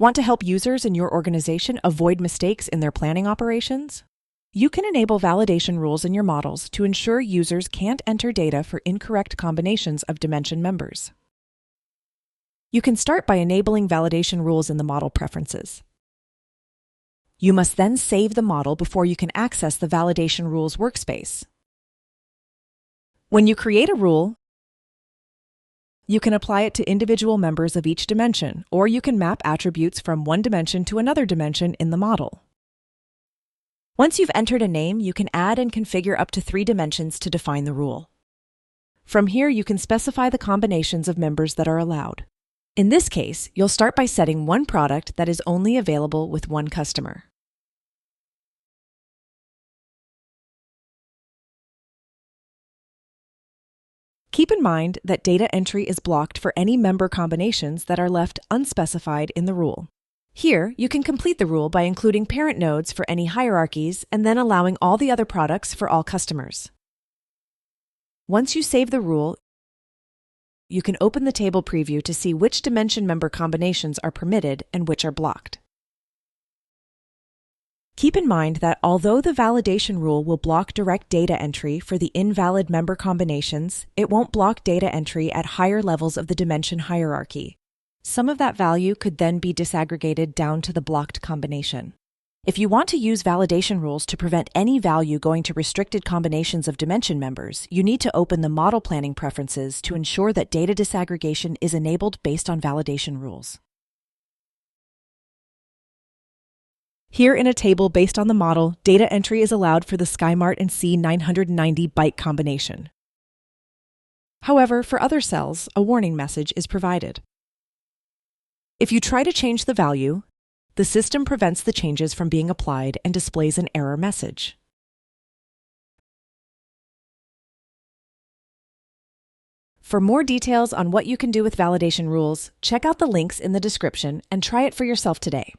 Want to help users in your organization avoid mistakes in their planning operations? You can enable validation rules in your models to ensure users can't enter data for incorrect combinations of dimension members. You can start by enabling validation rules in the model preferences. You must then save the model before you can access the validation rules workspace. When you create a rule, you can apply it to individual members of each dimension, or you can map attributes from one dimension to another dimension in the model. Once you've entered a name, you can add and configure up to 3 dimensions to define the rule. From here, you can specify the combinations of members that are allowed. In this case, you'll start by setting one product that is only available with one customer. Keep in mind that data entry is blocked for any member combinations that are left unspecified in the rule. Here, you can complete the rule by including parent nodes for any hierarchies and then allowing all the other products for all customers. Once you save the rule, you can open the table preview to see which dimension member combinations are permitted and which are blocked. Keep in mind that although the validation rule will block direct data entry for the invalid member combinations, it won't block data entry at higher levels of the dimension hierarchy. Some of that value could then be disaggregated down to the blocked combination. If you want to use validation rules to prevent any value going to restricted combinations of dimension members, you need to open the model planning preferences to ensure that data disaggregation is enabled based on validation rules. Here in a table based on the model, data entry is allowed for the SkyMart and C990 byte combination. However, for other cells, a warning message is provided. If you try to change the value, the system prevents the changes from being applied and displays an error message. For more details on what you can do with validation rules, check out the links in the description and try it for yourself today.